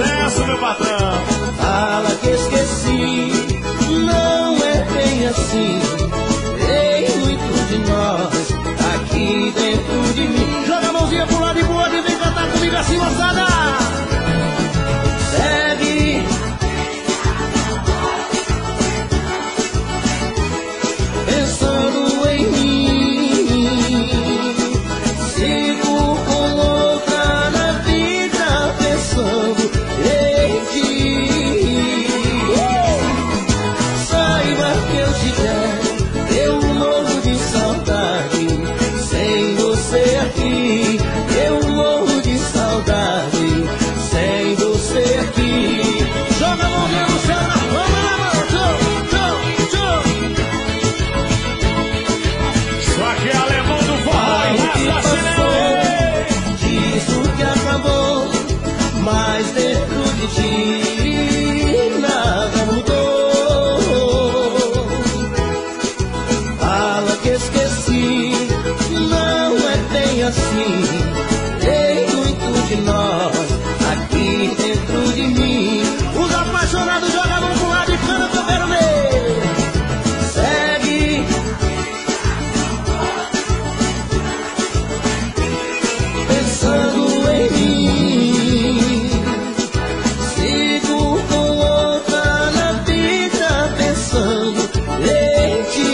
sucesso, meu patrão. Fala que esqueci, não é bem assim. Tem muito de nós aqui dentro de mim. Joga a mãozinha pro lado e pro outro e vem cantar comigo assim, moçada. Segue pensando em mim. Sigo com outra na vida pensando em ti. Saiba que eu te quero, eu morro de saudade. Sem você aqui, eu morro de saudade. Sem você aqui. Joga a mãozinha no céu, na palma da mão. Tchau, tchau, tchau. Só que alemão do forró Diz o que acabou, mas dentro de ti nada mudou. Fala que esqueci, não é bem assim. Tem muito de nós aqui dentro de mim. Os apaixonados jogam a mão pro lado e canta que eu quero ver. Segue pensando em mim. Sigo com outra na vida pensando em ti.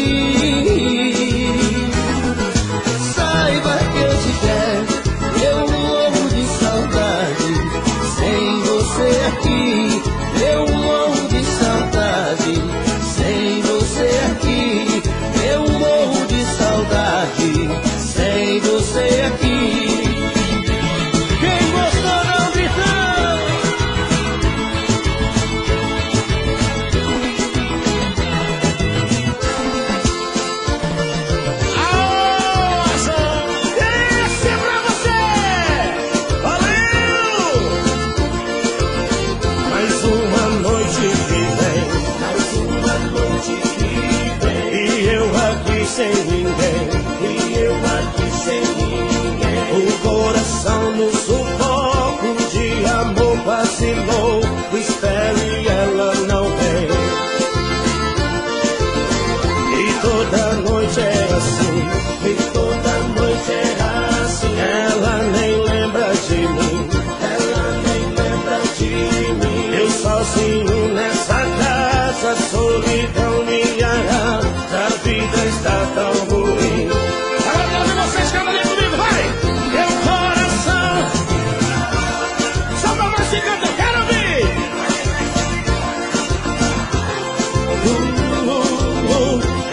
Saiba que eu te quero, eu morro de saudade. Sem você aqui, eu morro de saudade. Sem você aqui, eu morro de saudade. Sem você aqui. Quem gostou não gritando. Aô, ação! Esse é pra você! Valeu! Mais uma noite que vem, mais uma noite que vem. E eu aqui sem ninguém, e eu aqui sem ninguém. O coração no sufoco de amor vacilou. Espero e ela não vem. E toda noite é assim, e toda noite é assim. Ela nem lembra de mim, ela nem lembra de mim. Eu sozinho nessa casa, solidão me arrasta. A vida está tão ruim. Agora quero ver vocês cantarem comigo, vai! Meu coração! Só pra nós que canta, eu quero ouvir!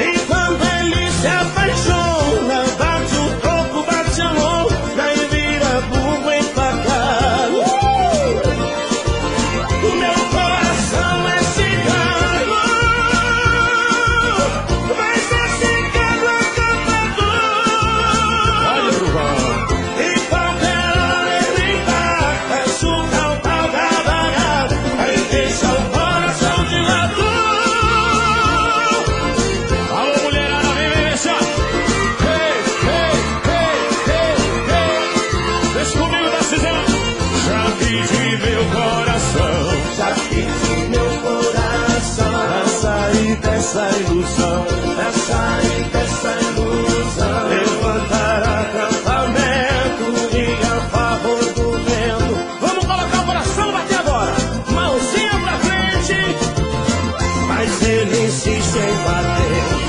E quando ele se apaixona, bate o troco, bate a mão, daí vira burro empacado. O meu coração é cigano, mas é cigano encantador. Olha pro vão! E qualquer hora ele embarca, chuta o pau da barraca, aí deixa o coração de lado. Alô, mulherada, vem deixa! Ei, ei, ei, ei, ei! Deixa comigo, tá dizendo! Já pedi meu coração! Já pedi meu coração pra sair dessa ilusão, pra sair dessa ilusão. Levantar acampamento e a favor do vento. Vamos colocar o coração, bater agora! Mãozinha pra frente! Mas ele insiste em bater.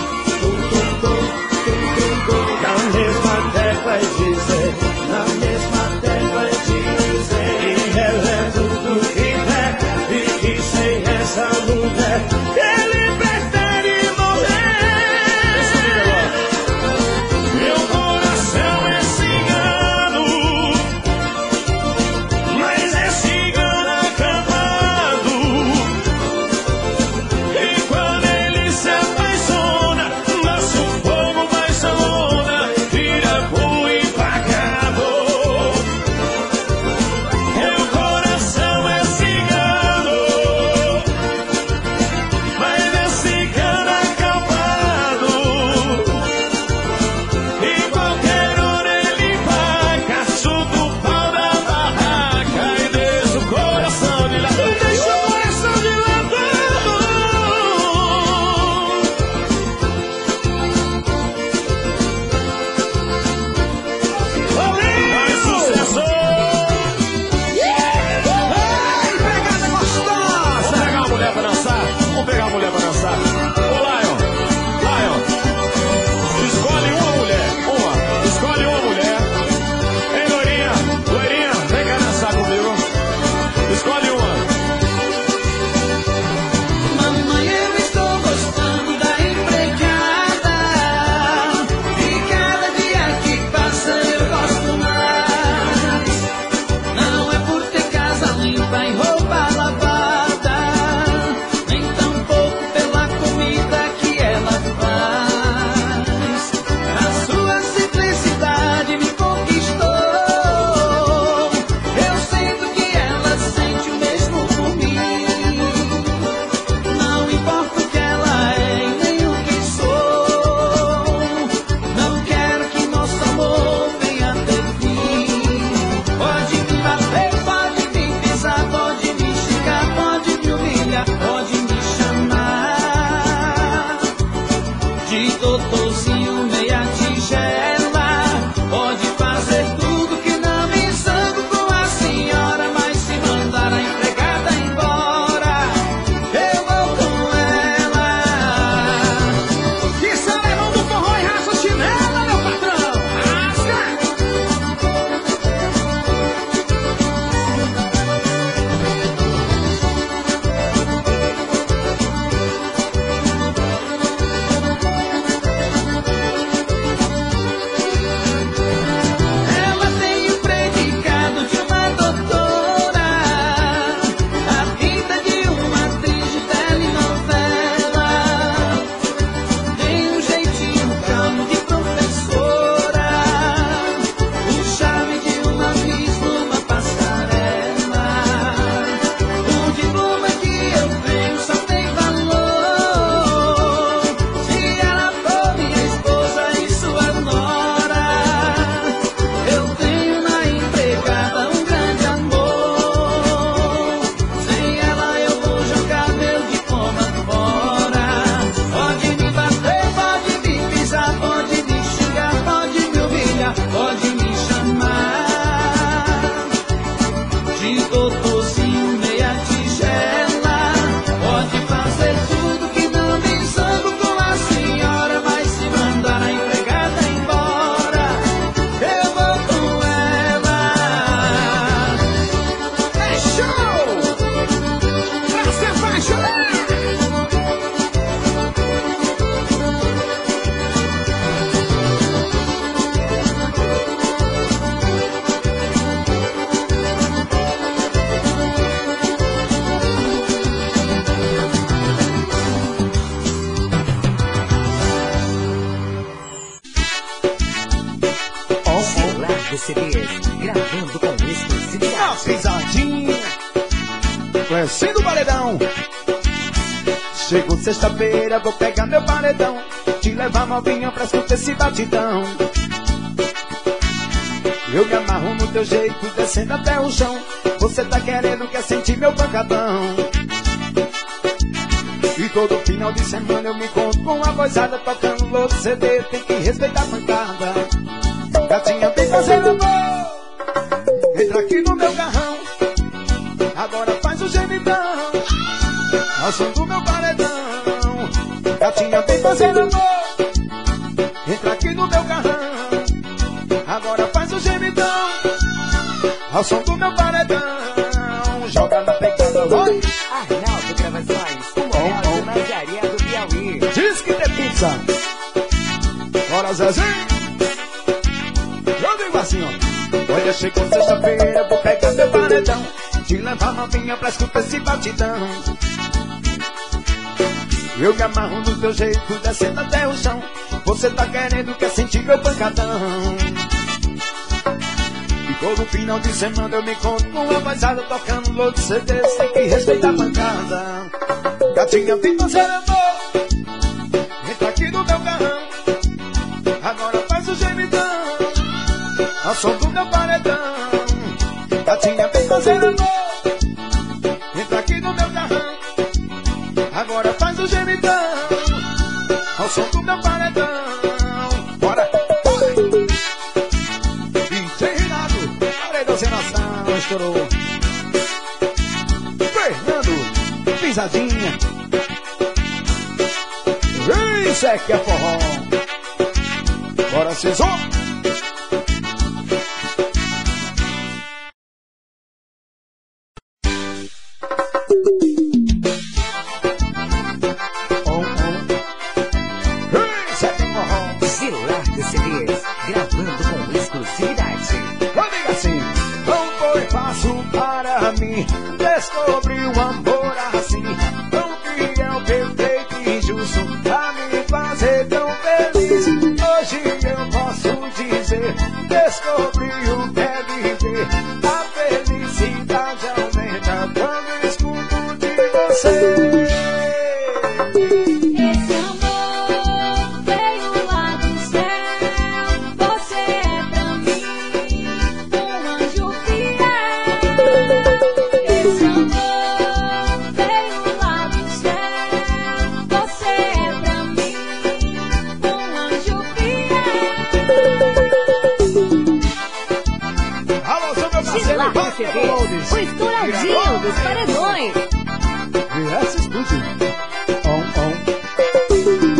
Na mesma tecla e dizer, na mesma tecla e dizer. E ela é tudo que der, e que sem essa mulher ele prefere morrer. CDs, gravando com exclusividade. Pisadinha, conhecendo o paredão. Chegou sexta-feira, vou pegar meu paredão, te levar novinha pra escutar esse batidão. Eu me amarro no teu jeito, descendo até o chão. Você tá querendo, quer sentir meu pancadão. E todo final de semana eu me encontro com a vozada tocando louco CD, tem que respeitar a pancada. Gatinha vem fazendo amor, entra aqui no meu carrão, agora faz o gemidão, ao som do meu paredão. Gatinha vem fazendo amor, entra aqui no meu carrão, agora faz o gemidão, ao som do meu paredão. Joga na pegada, vai! Arnaldo Gravações, o Morel de Maziaria do Piauí. Diz que tem pizza. Bora, Zezinho. Eu digo assim, ó. Olha, chegou sexta-feira, vou pegar meu paredão, te levar novinha pra escutar esse batidão. Eu me amarro no teu jeito, descendo até o chão. Você tá querendo, quer sentir meu pancadão. E todo final de semana eu me encontro com uma vozada tocando louco CD, tem que respeitar a pancada. Gatinha vem fazer amor, entra aqui no meu carrão, agora faz o gemidão, ao som do meu paredão. Gatinha vem fazer amor, entra aqui no meu carrão, agora faz o gemidão, ao som do meu paredão. Bora, bora! DJ Renato, paredão sem noção, estourou. Fernando, pisadinha. Isso é que é forró. Bora, Cisô. Isso é que é forró. Celular de CDs, gravando com exclusividade. Amiga, assim, não foi fácil para mim descobrir o amor assim, tão fiel, perfeito e justo, pra me fazer tão feliz. Hoje eu posso dizer, descobri o que é viver. A felicidade aumenta quando escuto de você. Esse amor veio lá do céu, você é pra mim um anjo fiel. Esse amor veio lá do céu, você é pra mim um anjo fiel. Alô, seu meu parceiro, Celular de Wagner CDs, Lourdes. o estouradinho dos paredões. Esse estúdio.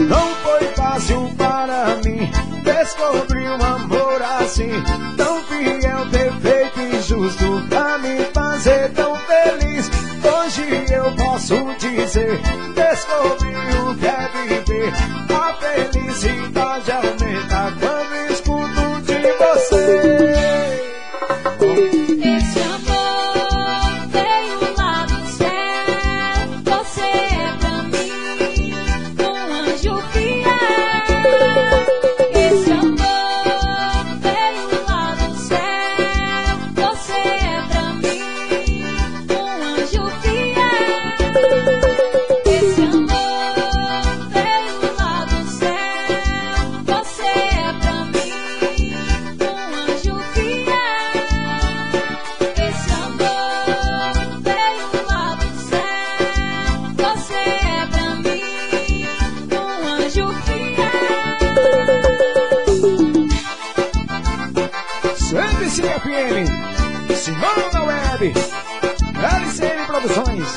Não foi fácil para mim descobrir um amor assim, tão fiel, perfeito e justo, pra me fazer tão feliz. Hoje eu posso dizer, descobri o que é viver. A felicidade aumenta quando escuto de você. Esse amor veio lá do céu, você é pra mim um anjo fiel. Esse amor veio lá do céu, você é pra mim um anjo fiel. Esse amor veio lá do céu, você é pra mim um anjo fiel. Esse amor veio lá do céu, você é pra mim um anjo fiel. CMC FM, Simão da Web, LCM Produções,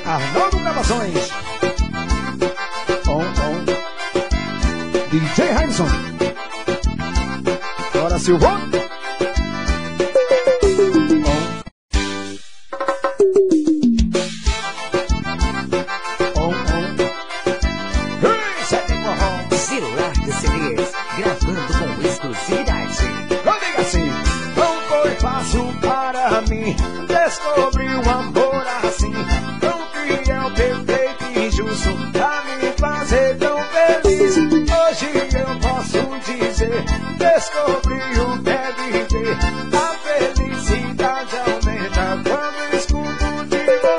Arnaldo Gravações, DJ Harrison, Bora, Silvão. Celular de CDs, gravando com exclusividade. Amiga, assim, não foi fácil para mim descobrir um amor assim, tão fiel, perfeito e justo, pra me fazer tão feliz. Hoje eu posso dizer, descobri o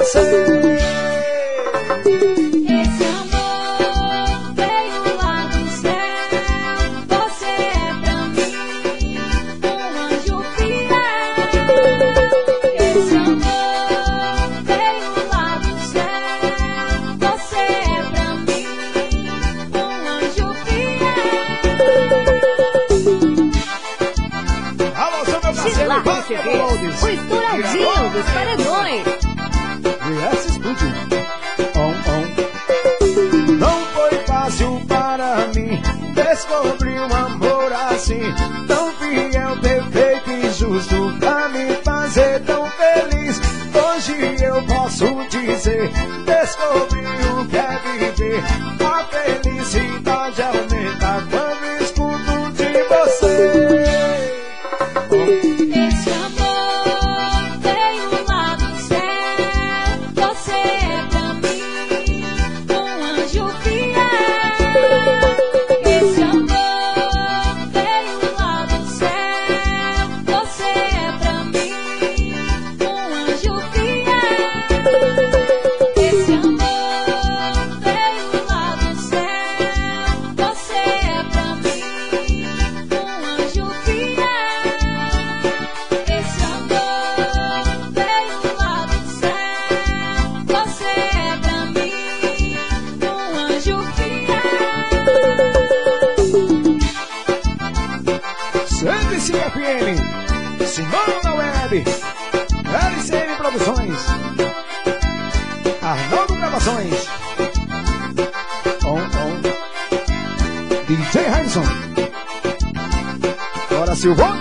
você. Esse amor veio lá do céu. Você é pra mim um anjo fiel. Esse amor veio lá do céu. Você é pra mim um anjo fiel. Alô, seu meu parceiro, Lá Wagner receber Lourdes. o estouradinho dos paredões. Esse estúdio. Não foi fácil para mim descobrir um amor assim, tão fiel, perfeito e justo, pra me fazer tão feliz. Hoje eu posso dizer, descobri o que é viver. A felicidade aumenta quando escuto de você. Esse amor veio lá do céu. Você é pra mim um anjo fiel. Esse amor veio lá do céu. Você é pra mim um anjo fiel. Esse amor veio lá do céu. Você é pra mim um anjo fiel. Esse amor veio lá do céu. Você é pra mim um anjo fiel. 105 FM, Simão na Web, LCM Produções, Arnaldo Gravações, DJ Harrison, Bora Silvão.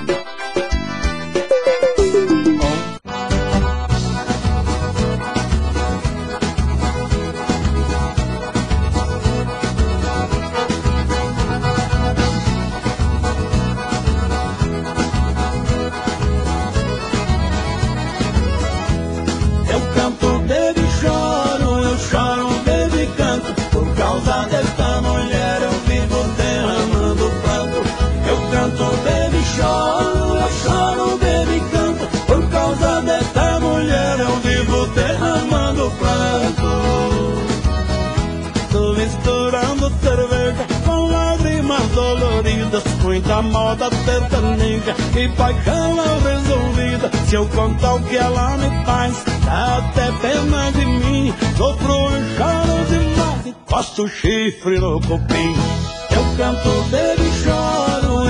Eu canto, baby, choro, eu choro, baby, canto. Por causa desta mulher eu vivo derramando pranto. Eu canto, baby, choro, baby, canto. Por causa desta mulher eu vivo derramando pranto. Tô misturando cerveja com lágrimas doloridas, muita moda sertaneja e paixão mal resolvida. Se eu contar o que ela me faz, dá até pena de mim. Sofro e choro demais, encosto o chifre no cupim. Eu canto, baby, choro,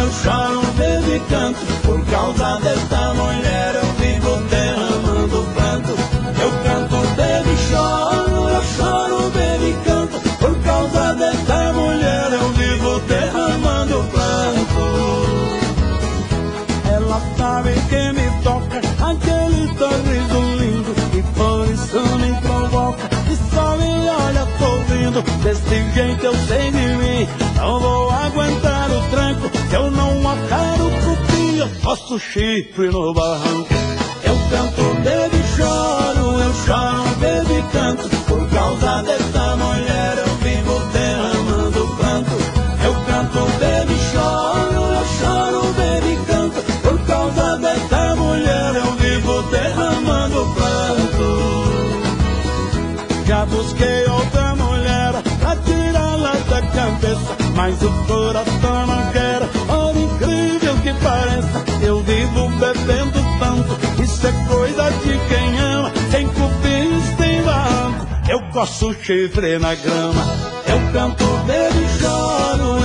baby, canto. Por causa desta mulher eu vivo derramando pranto. Eu canto, baby, choro, baby, canto. Por causa desta mulher eu vivo derramando pranto. Ela sabe que me toca aquele sorriso lindo e por isso me provoca e só me olha sorrindo. Desse jeito eu sei de mim, não vou aguentar o tranco. Se eu não achar o cupim, eu faço chifre no barranco. Eu canto, baby, choro, baby, canto. Por causa desta mulher eu vivo derramando pranto. Eu canto, baby, choro, baby, canto. Por causa desta mulher eu vivo derramando pranto. Já busquei outra mulher pra tirá-la da cabeça, mas o coração não quer, por incrível que pareça. Eu vivo bebendo tanto, isso é coisa de quem ama. Sem cupins, sem barranco, eu coço chifre na grama. Eu canto, baby, choro,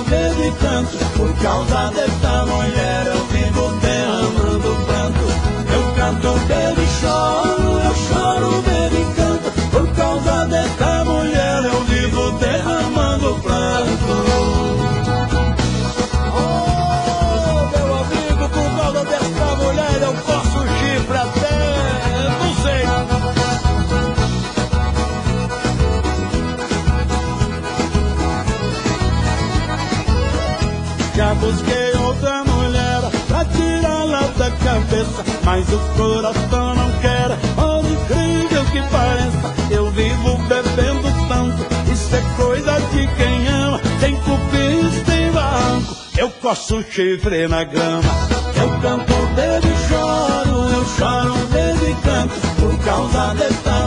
baby, canto. Por causa desta mulher eu vivo derramando pranto. Eu canto, baby, choro, baby, canto. Por causa desta mulher eu vivo derramando pranto. Oh, meu amigo, por causa desta mulher eu coço chifre até, não sei. Já busquei outra mulher pra tirá-la da cabeça, mas o coração não quer, por incrível que pareça. Eu vivo bebendo tanto, isso é coisa de quem ama. Sem cupins, sem barranco, eu coço chifre na grama. Eu canto, baby, choro, baby, canto. Por causa desta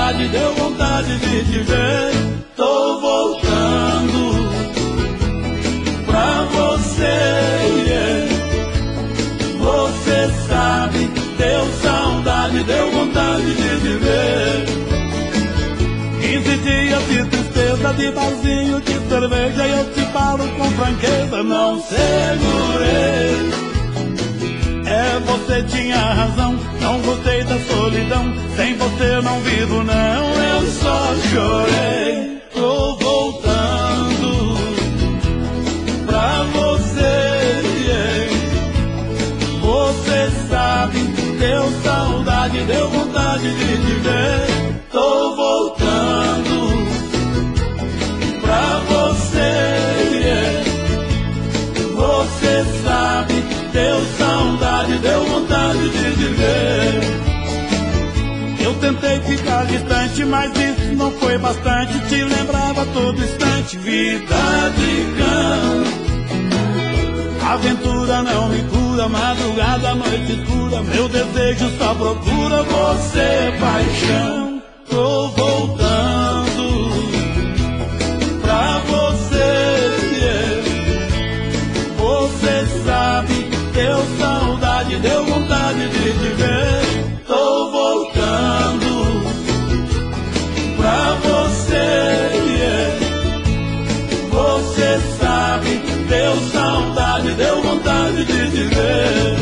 saudade, deu vontade de te ver. Tô voltando pra você, yeah. Você sabe, deu saudade, deu vontade de te ver. 15 dias de tristeza, de barzinho, de cerveja, e eu te falo com franqueza, não segurei. É, você tinha razão, não gostei da solidão, sem você não vivo não, eu só chorei. Tô voltando pra você, yeah. Você sabe, deu saudade, deu vontade de te ver. Tô voltando pra você, yeah. Você sabe, deu saudade, deu vontade de te ver. Eu tentei ficar distante, mas isso não foi bastante. Te lembrava a todo instante, vida de cão. Aventura não me cura, madrugada, noite escura, meu desejo só procura você, paixão. Tô voltando pra você, yeah. Você sabe, deu saudade, deu vontade de te ver. Tô voltando pra você, yeah. Você sabe, deu saudade, deu vontade de te ver.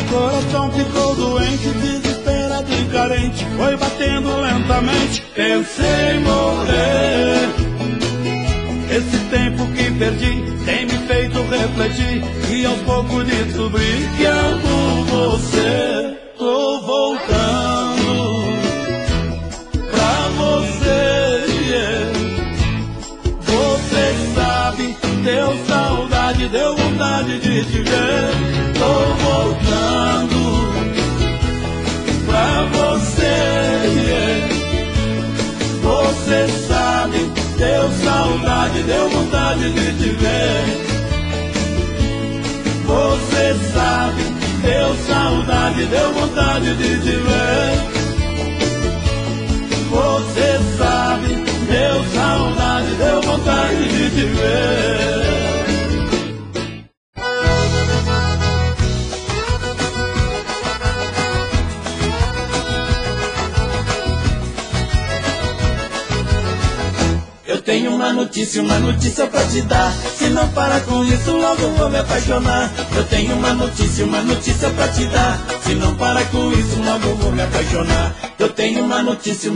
Coração ficou doente, desesperado e carente, foi batendo lentamente, pensei em morrer. Esse tempo que perdi tem me feito refletir, e aos poucos descobri que amo você. Tô voltando pra você, yeah. Você sabe, deu saudade, deu vontade de te ver. Tô voltando pra você, yeah. Você sabe, deu saudade, deu vontade de te ver. Você sabe, deu saudade, deu vontade de te ver. Você sabe, deu saudade, deu vontade de te ver. Tenho uma notícia pra te dar. Se não parar com isso, logo vou me apaixonar. Eu tenho uma notícia pra te dar. Se não parar com isso, logo vou me apaixonar. Eu tenho uma notícia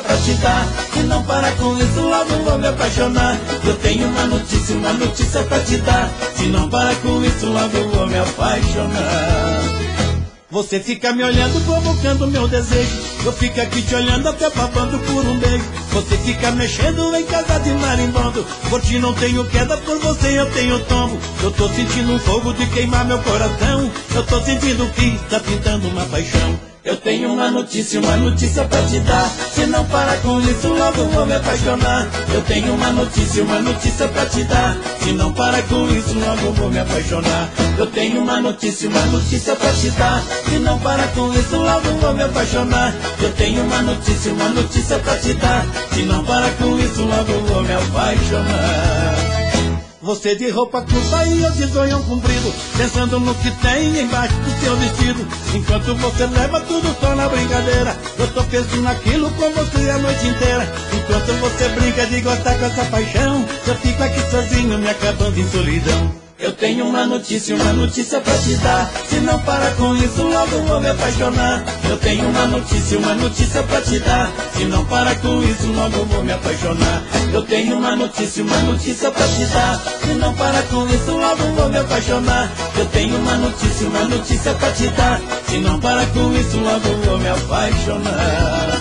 pra te dar. Se não parar com isso, logo vou me apaixonar. Eu tenho uma notícia pra te dar. Se não parar com isso, logo vou me apaixonar. Você fica me olhando, provocando meu desejo. Eu fico aqui te olhando, até babando por um beijo. Você fica mexendo em casa de marimbondo. Por ti não tenho queda, por você eu tenho tombo. Eu tô sentindo um fogo de queimar meu coração. Eu tô sentindo que tá pintando uma paixão. Eu tenho uma notícia pra te dar. Se não parar com isso, logo vou me apaixonar. Eu tenho uma notícia pra te dar. Se não parar com isso, logo vou me apaixonar. Eu tenho uma notícia pra te dar. Se não parar com isso, logo vou me apaixonar. Eu tenho uma notícia pra te dar. Se não parar com isso, logo vou me apaixonar. Você de roupa curta e eu de zoião comprido, pensando no que tem embaixo do seu vestido. Enquanto você leva tudo só na brincadeira, eu tô pensando naquilo com você a noite inteira. Enquanto você brinca de gostar com essa paixão, eu fico aqui sozinho me acabando em solidão. Eu tenho uma notícia pra te dar. Se não parar com isso, logo vou me apaixonar. Eu tenho uma notícia pra te dar. Se não parar com isso, logo vou me apaixonar. Eu tenho uma notícia pra te dar. Se não parar com isso, logo vou me apaixonar. Eu tenho uma notícia pra te dar. Se não parar com isso, logo vou me apaixonar.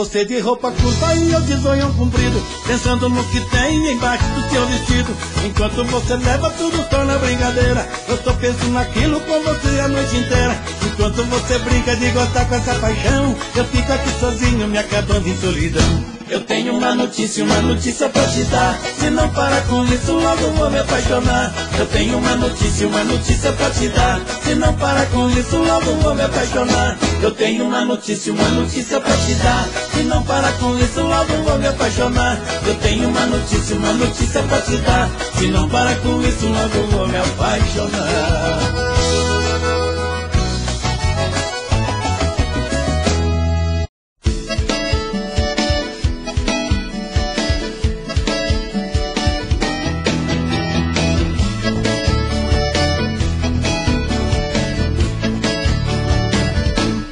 Você de roupa curta e eu de zoião comprido, pensando no que tem embaixo do teu vestido. Enquanto você leva tudo só na brincadeira, eu tô pensando naquilo com você a noite inteira. Enquanto você brinca de gostar com essa paixão, eu fico aqui sozinho me acabando em solidão. Eu tenho uma notícia pra te dar. Se não parar com isso, logo vou me apaixonar. Eu tenho uma notícia pra te dar. Se não parar com isso, logo vou me apaixonar. Eu tenho uma notícia pra te dar. Se não parar com isso, logo vou me apaixonar. Eu tenho uma notícia pra te dar. Se não parar com isso, logo vou me apaixonar.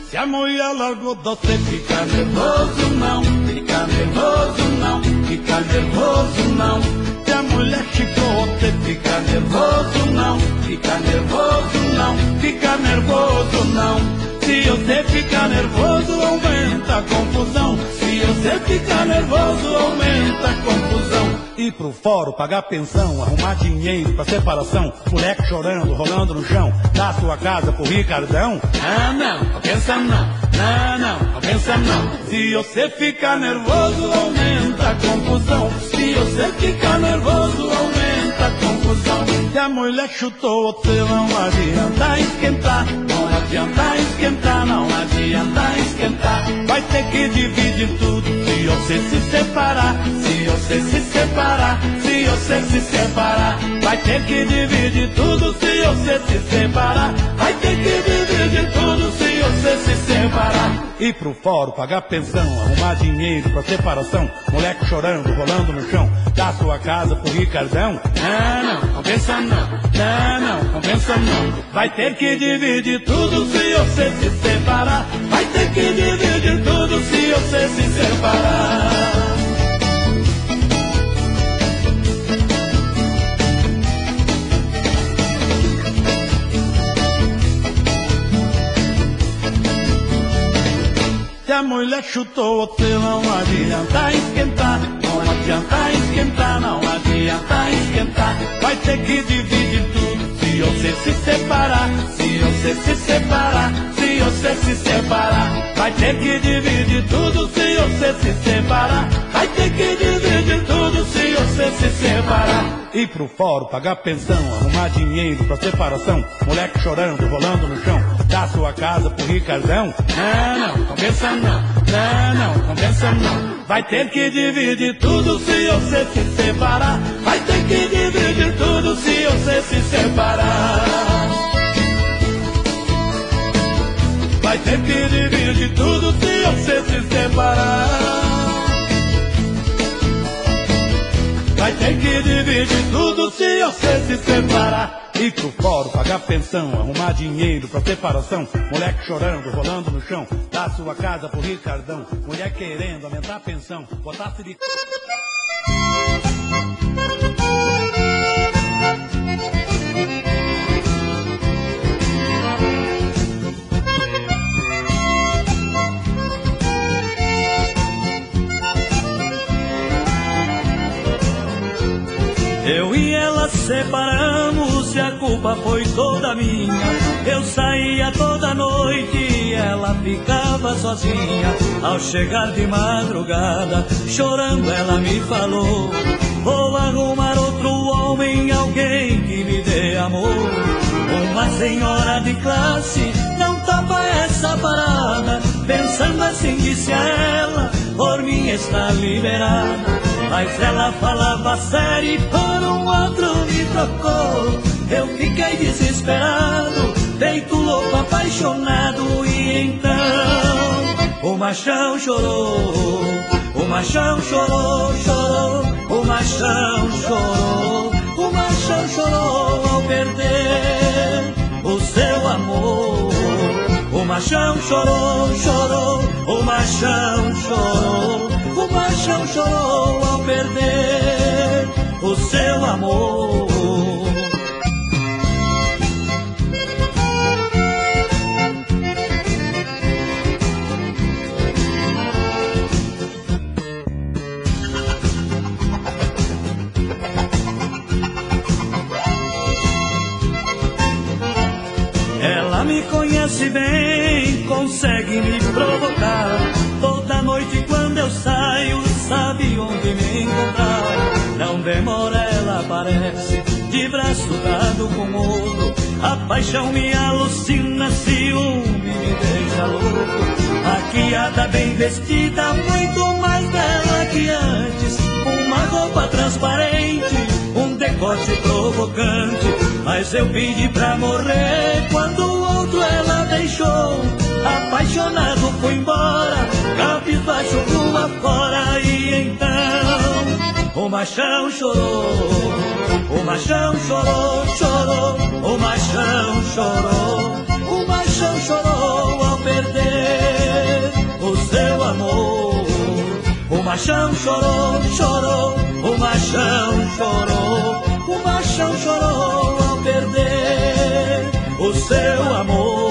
Se a mulher largou você, fica nervoso não, fica nervoso não, fica nervoso não. Se a mulher chicou você, fica nervoso não, fica nervoso não, fica nervoso não. Se você ficar nervoso, aumenta a confusão. Se você ficar nervoso, aumenta a confusão. Ir pro fórum, pagar pensão, arrumar dinheiro pra separação. Moleque chorando, rolando no chão, da sua casa pro Ricardão. Ah não pensa não, não pensa não. Se você ficar nervoso, aumenta a confusão. Se você ficar nervoso, aumenta a confusão. Se a mulher chutou você, não adianta esquentar. Não adianta esquentar, não adianta esquentar. Vai ter que dividir tudo se você se separar. Se você se separar, se você se separar. Vai ter que dividir tudo se você se separar. Vai ter que dividir tudo se você se separar. Ir pro fórum, pagar pensão, arrumar dinheiro pra separação. Moleque chorando, rolando no chão, da sua casa pro Ricardão. Não pensa não, não pensa não. Vai ter que dividir tudo se você se separar. Vai ter que dividir tudo se você se separar. Se a mulher chutou você, não adianta esquentar. Não adianta esquentar, não adianta esquentar. Vai ter que dividir tudo se você se separar. Se você se separar, se você se separar. Vai ter que dividir tudo se você se separar. Vai ter que dividir tudo se você se separar. Ir pro fórum, pagar pensão, arrumar dinheiro pra separação. Moleque chorando, rolando no chão, da sua casa pro Ricardão. Não pensa não, não pensa não. Vai ter que dividir tudo se você se separar. Vai ter que dividir tudo se você se separar. Vai ter que dividir tudo se você se separar. Vai ter que dividir tudo se você se separar. Ir pro fórum, pagar pensão, arrumar dinheiro pra separação. Moleque chorando, rolando no chão, da sua casa pro Ricardão. Mulher querendo aumentar a pensão, botar-se de... Eu e ela separamos e a culpa foi toda minha. Eu saía toda noite e ela ficava sozinha. Ao chegar de madrugada, chorando ela me falou: vou arrumar outro homem, alguém que me dê amor. Uma senhora de classe não topa essa parada. Pensando assim disse a ela: por mim está liberada. Mas ela falava sério e por um outro me trocou. Eu fiquei desesperado, feito louco, apaixonado. E então o machão chorou, o machão chorou, chorou. O machão chorou, o machão chorou ao perder o seu amor. O machão chorou, chorou, o machão chorou. O machão chorou ao perder o seu amor. conhece bem, consegue me provocar. Toda noite quando eu saio, sabe onde me encontrar. Não demora, ela aparece, de braço dado com outro. A paixão me alucina, ciúme me deixa louco. Maquiada, bem vestida, muito mais bela que antes. Uma roupa transparente, um decote provocante. Mas eu pedi pra morrer, quando o outro ela deixou. Apaixonado foi embora, cabisbaixo rua fora. E então o machão chorou, o machão chorou, chorou. O machão chorou, o machão chorou ao perder o seu amor. O machão chorou, chorou, o machão chorou. O machão chorou ao perder o seu amor.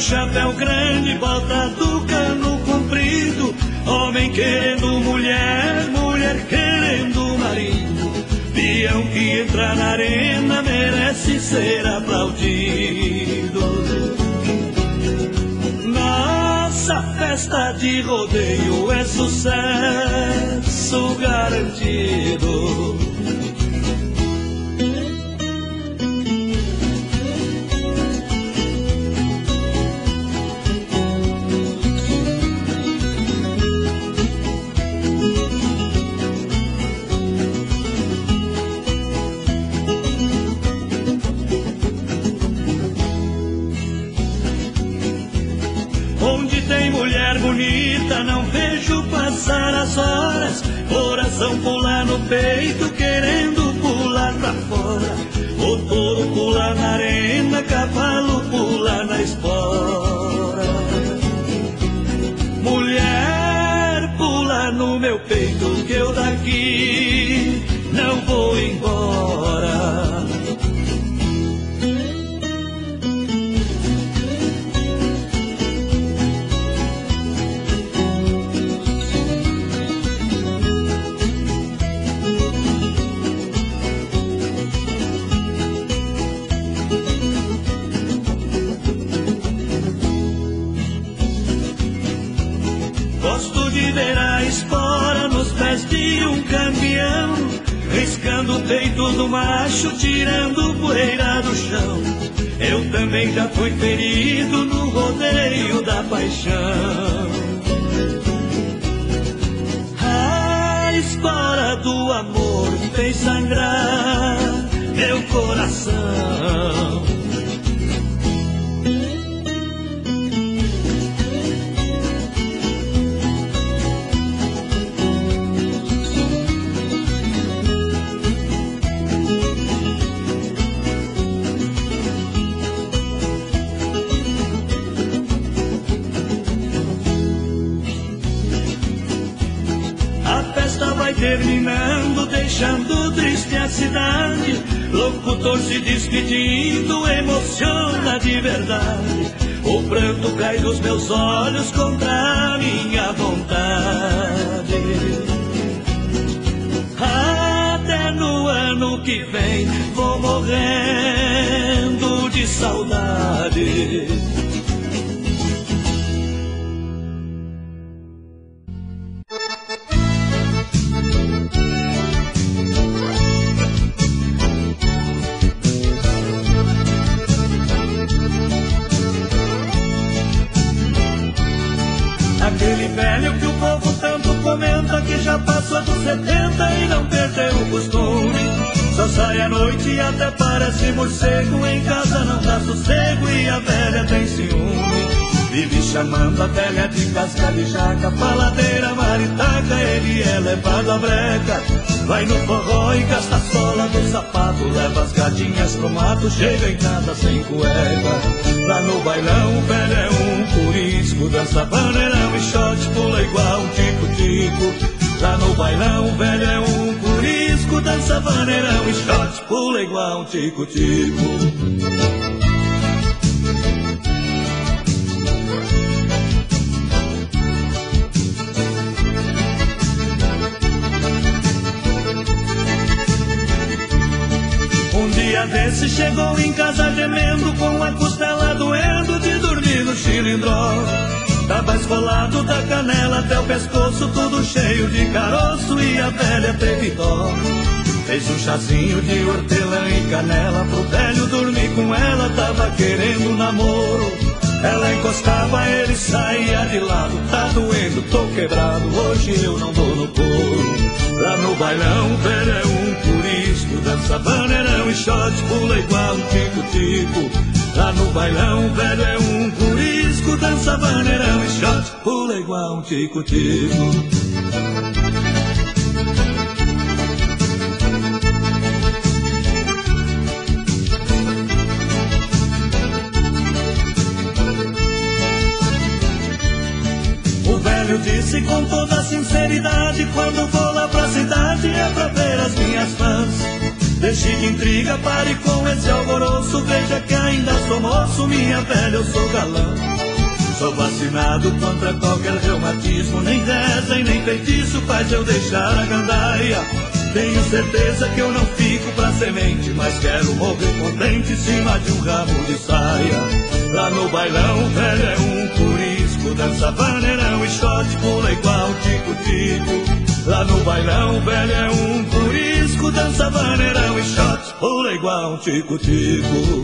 Chapéu grande, bota do cano comprido. Homem querendo mulher, mulher querendo marido. Peão que entra na arena merece ser aplaudido. Nossa festa de rodeio é sucesso garantido. Bonita, não vejo passar as horas. Coração pula no peito, querendo pular pra fora. O touro pula na arena, cavalo pula na espora. Mulher, pula no meu peito, que eu daqui não vou embora. Ver a espora nos pés de um campeão, riscando o peito do macho, tirando poeira do chão. Eu também já fui ferido no rodeio da paixão. A espora do amor fez sangrar meu coração. Terminando, deixando triste a cidade. Locutor se despedindo, emociona de verdade. O pranto cai dos meus olhos contra a minha vontade. Até no ano que vem vou morrendo de saudade. Aquele velho que o povo tanto comenta, que já passou dos 70 e não perdeu o costume. Só sai à noite e até parece morcego. Em casa não dá sossego e a velha tem ciúme. Vive chamando a velha de casca de jaca, faladeira, maritaca. Ele é levado à breca, Vai no forró e gasta a sola do sapato, leva as gatinhas pro mato, chega em casa sem cueca. Lá no bailão o velho é um curisco, dança paneirão e shot, pula igual um tico-tico. Lá no bailão o velho é um curisco, dança vaneirão e shot, pula igual um tico-tico. Um dia desse chegou em casa gemendo, com a costela doendo de dormir no chilindró. Tava esfolado da canela até o pescoço, tudo cheio de caroço, e a velha teve dó. Fez um chazinho de hortelã e canela pro velho dormir com ela, tava querendo namoro. Ela encostava, ele saía de lado, tá doendo, tô quebrado, hoje eu não vou no couro. Lá no bailão o velho é um curisco, dança vaneirão e shot, pula igual um tico-tico. Lá no bailão o velho é um curisco, dança vaneirão e shot, pula igual um tico-tico. O velho disse com toda sinceridade, quando vou lá pra cidade é pra ver as minhas fãs. Deixe de intriga, pare com esse alvoroço, veja que ainda sou moço, minha velha, eu sou galã. Sou vacinado contra qualquer reumatismo, nem reza e nem feitiço faz eu deixar a gandaia. Tenho certeza que eu não fico pra semente, mas quero morrer contente em cima de um ramo de saia. Lá no bailão o velho é um curisco, dança vaneirão e shot, pula igual um tico-tico. Lá no bailão o velho é um curisco, dança vaneirão e shot, pula igual um tico-tico.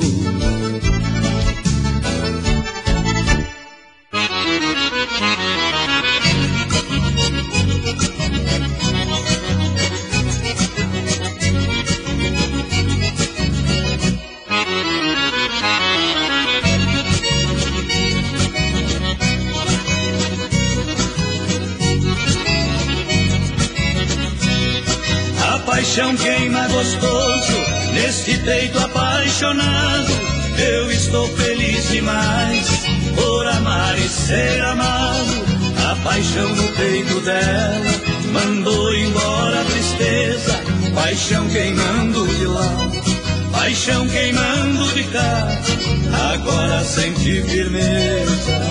Paixão queima gostoso, neste peito apaixonado. Eu estou feliz demais por amar e ser amado. A paixão no peito dela mandou embora a tristeza. Paixão queimando de lá, paixão queimando de cá. Agora senti firmeza,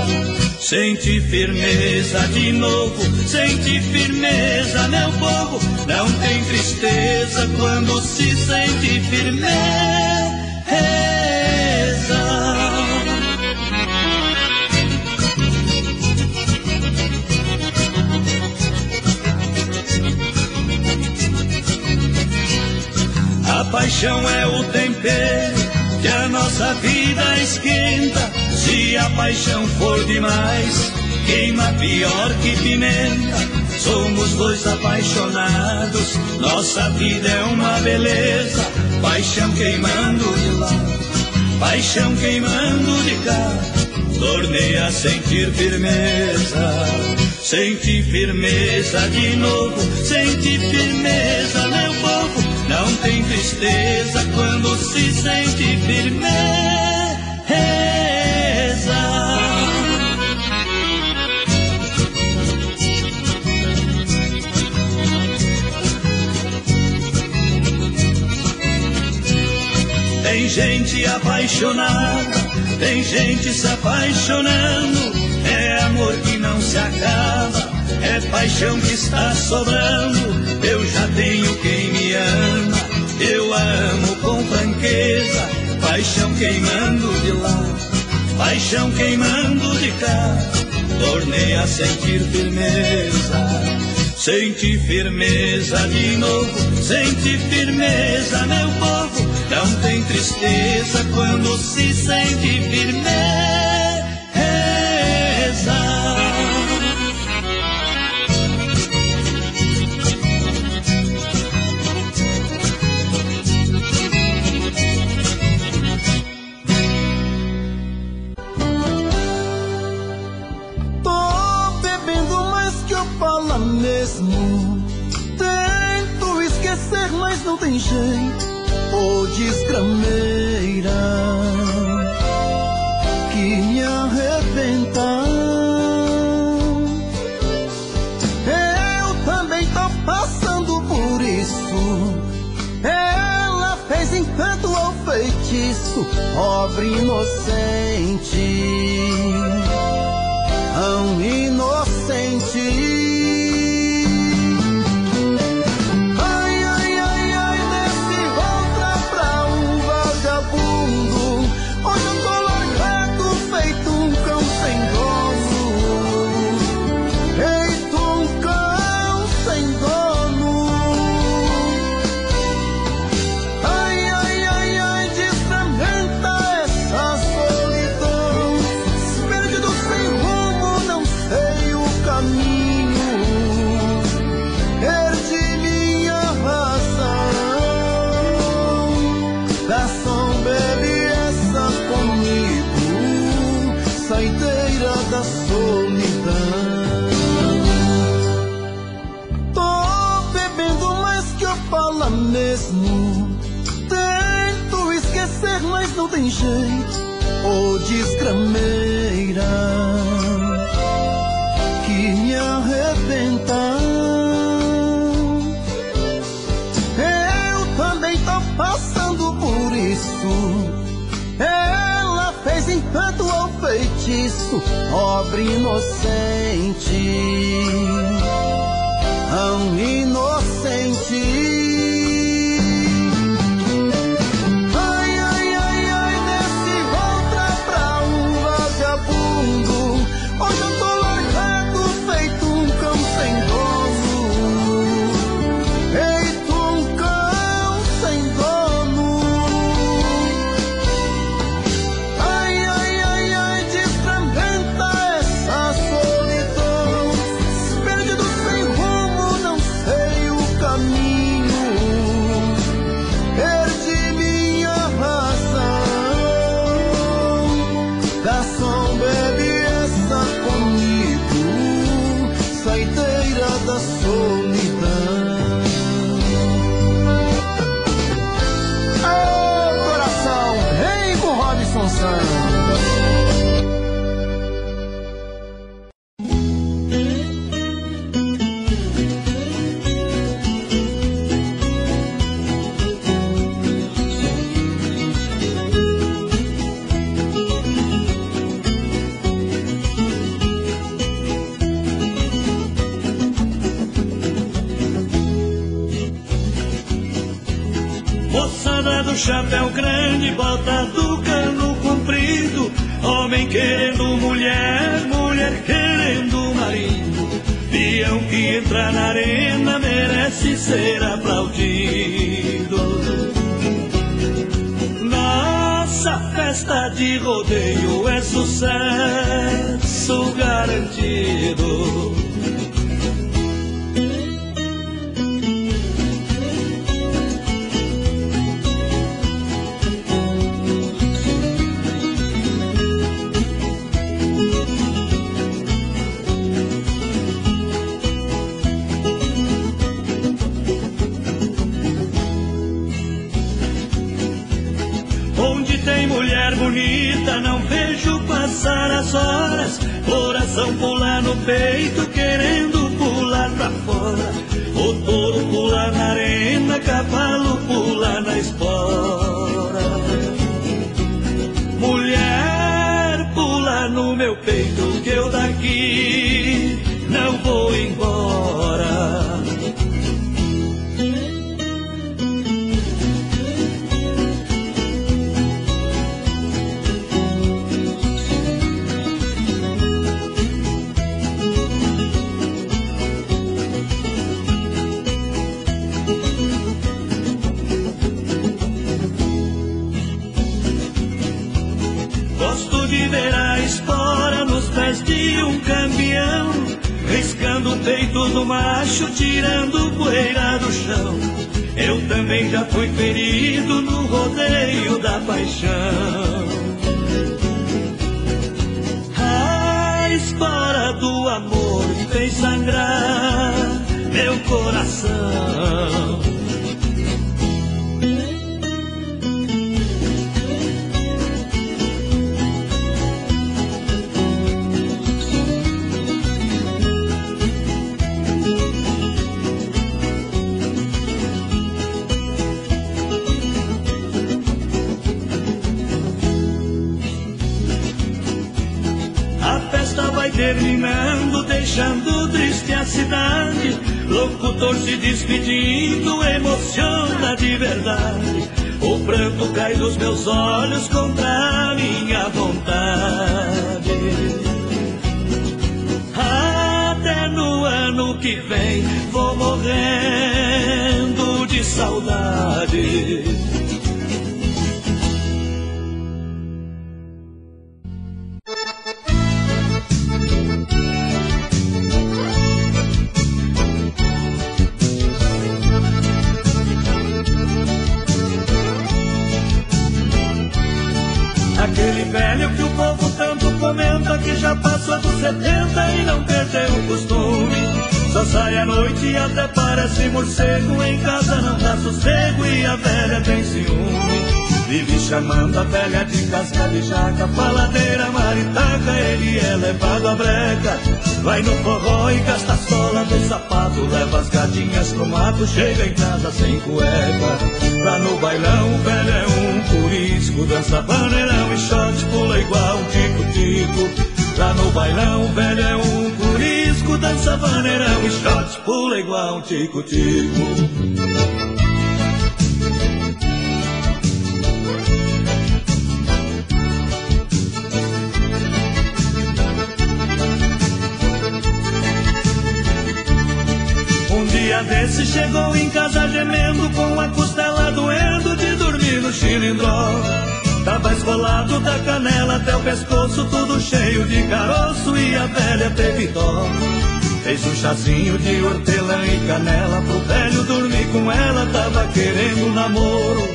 senti firmeza de novo, senti firmeza, meu povo. Não tem tristeza quando se sente firmeza. A paixão é o tempero que a nossa vida esquenta. Se a paixão for demais, queima pior que pimenta. Somos dois apaixonados, nossa vida é uma beleza. Paixão queimando de lá, paixão queimando de cá. Tornei a sentir firmeza, senti firmeza de novo, senti firmeza, meu povo. Não tem tristeza quando se sente firmeza. Tem gente apaixonada, tem gente se apaixonando. É amor que não se acaba, é paixão que está sobrando. Eu já tenho quem me ama, eu a amo com franqueza. Paixão queimando de lá, paixão queimando de cá. Tornei a sentir firmeza, senti firmeza de novo, senti firmeza, meu povo. Não tem tristeza quando se sente firmeza. Tô bebendo mais que eu falo mesmo. Tento esquecer não tem jeito. Ô desgrameira que me arrebenta. Eu também tô passando por isso. Ela fez encanto ou feitiço, pobre inocente, tão inocente. Tento esquecer, mas não tem jeito. Ô desgrameira que me arrebenta. Eu também tô passando por isso. Ela fez encanto ou feitiço, pobre inocente, tão inocente. Chapéu grande, bota do cano comprido, homem querendo mulher, mulher querendo marido. Peão que entra na arena merece ser aplaudido. Nossa festa de rodeio é sucesso garantido. Bonita, não vejo passar as horas, coração pula no peito, querendo pular pra fora. O touro pula na arena, cavalo pula na espora. Mulher, pula no meu peito, que eu daqui não vou embora. De um caminhão, riscando o peito do macho, tirando poeira do chão. Eu também já fui ferido no rodeio da paixão. A espora do amor fez sangrar meu coração. cidade, locutor se despedindo, emociona de verdade. O pranto cai dos meus olhos contra a minha vontade. Até no ano que vem vou morrendo de saudade. Aquele velho que o povo tanto comenta, que já passou dos 70 e não perdeu o costume. Só sai à noite e até parece morcego, em casa não dá sossego e a velha tem ciúme. Vive chamando a velha de casca de jaca, faladeira, maritaca, ele é levado à breca. Vai no forró e gasta a sola do sapato, leva as gatinhas pro mato, chega em casa sem cueca. Lá no bailão o velho é um curisco, dança vaneirão e shot, pula igual um tico-tico. Lá no bailão o velho é um curisco, dança vaneirão e shot, pula igual um tico-tico. Um dia desse chegou em casa gemendo, com a costela doendo de dormir no chilindró. Tava esfolado da canela até o pescoço, tudo cheio de caroço, e a velha teve dó. Fez um chazinho de hortelã e canela pro velho dormir com ela, tava querendo namoro.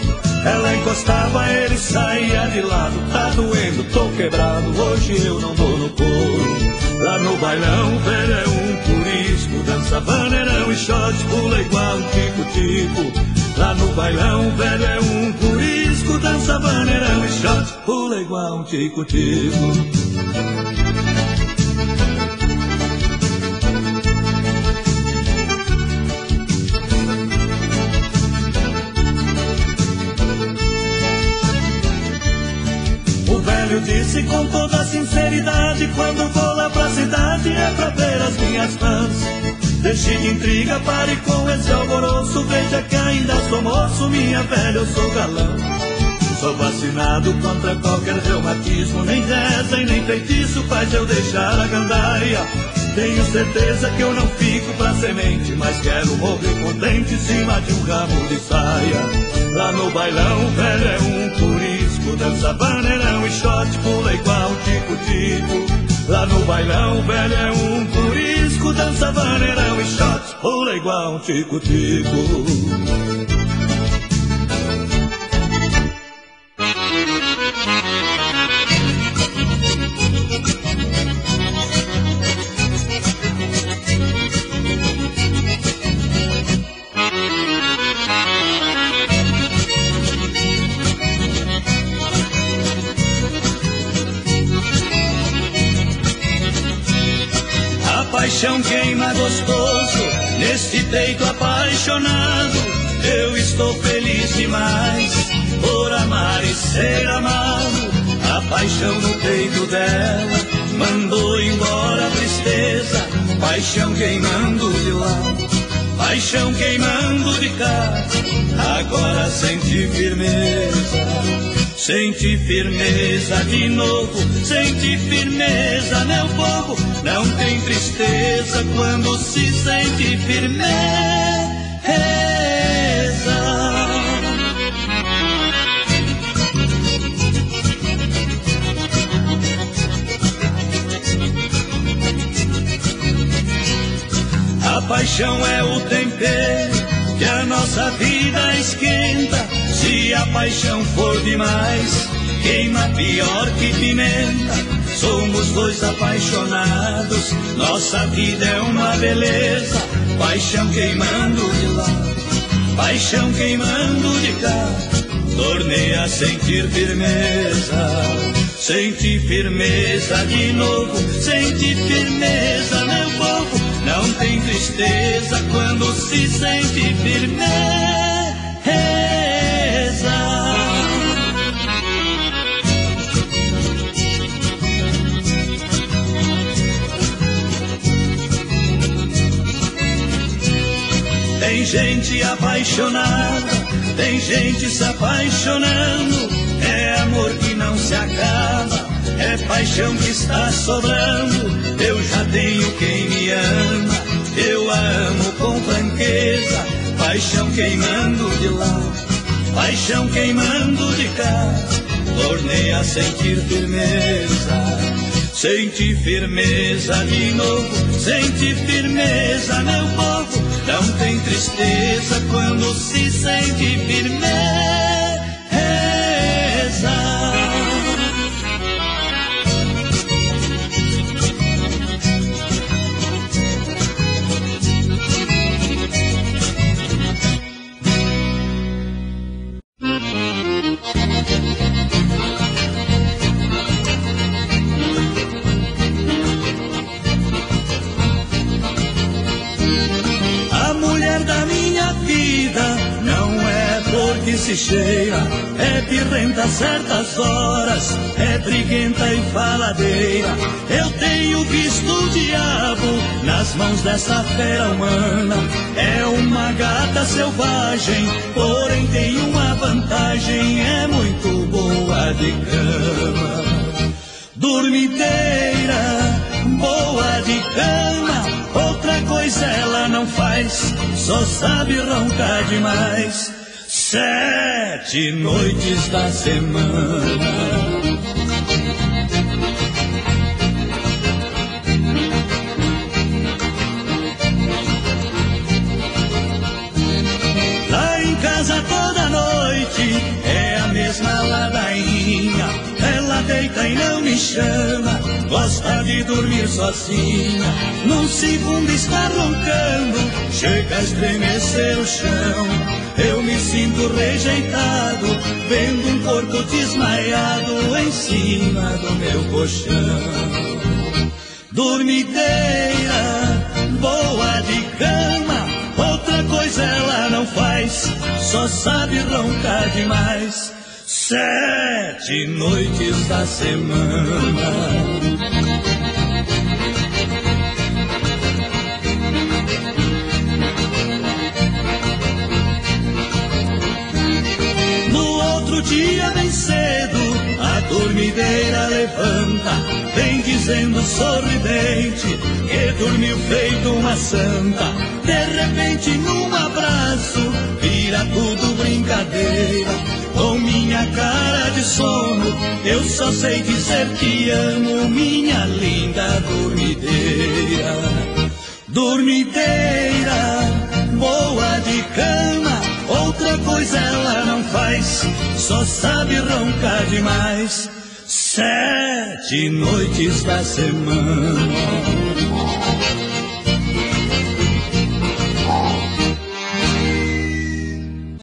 Ela encostava, ele saía de lado, tá doendo, tô quebrado, hoje eu não dou no couro. Lá no bailão o velho é um curisco, dança vaneirão e shot, pula igual um tico-tico. Lá no bailão o velho é um curisco, dança vaneirão e shot, pula igual um tico-tico. Eu disse com toda sinceridade, quando vou lá pra cidade é pra ver as minhas fãs. Deixe de intriga, pare com esse alvoroço, veja que ainda sou moço, minha velha, eu sou galã. Sou vacinado contra qualquer reumatismo, nem reza e nem feitiço faz eu deixar a gandaia. Tenho certeza que eu não fico pra semente, mas quero morrer contente em cima de um ramo de saia. Lá no bailão o velho é um curisco, dança vaneirão e shot, pula igual um tico-tico. Lá no bailão o velho é um curisco, dança vaneirão e shot, pula igual um tico-tico. A paixão queima gostoso, neste peito apaixonado. Eu estou feliz demais por amar e ser amado. A paixão no peito dela mandou embora a tristeza. Paixão queimando de lá, paixão queimando de cá. Agora senti firmeza, senti firmeza de novo, senti firmeza, meu povo. Não tem tristeza quando se sente firmeza. A paixão é o tempero que a nossa vida esquenta. Se a paixão for demais, queima pior que pimenta. Somos dois apaixonados, nossa vida é uma beleza. Paixão queimando de lá, paixão queimando de cá. Tornei a sentir firmeza, senti firmeza de novo, senti firmeza, meu povo. Não tem tristeza quando se sente firmeza. Tem gente apaixonada, tem gente se apaixonando. É amor que não se acaba, é paixão que está sobrando. Eu já tenho quem me ama, eu a amo com franqueza. Paixão queimando de lá, paixão queimando de cá. Tornei a sentir firmeza, senti firmeza de novo. Senti firmeza, meu povo. Não tem tristeza quando se sente firmeza. Que se cheira, é birrenta certas horas, é briguenta e faladeira. Eu tenho visto o diabo nas mãos dessa fera humana. É uma gata selvagem, porém tem uma vantagem, é muito boa de cama. Dormideira, boa de cama, outra coisa ela não faz, só sabe roncar demais. 7 noites da semana. Lá em casa toda noite é a mesma ladainha. Ela deita e não me chama, gosta de dormir sozinha. Num segundo está roncando, chega a estremecer o chão. Eu me sinto rejeitado, vendo um corpo desmaiado em cima do meu colchão. Dormideira, boa de cama, outra coisa ela não faz, só sabe roncar demais. 7 noites da semana. Outro dia bem cedo, a dormideira levanta, vem dizendo sorridente que dormiu feito uma santa. De repente num abraço, vira tudo brincadeira. Com minha cara de sono, eu só sei dizer que amo minha linda dormideira. Dormideira, boa de cama, outra coisa ela não faz, só sabe roncar demais. 7 noites da semana.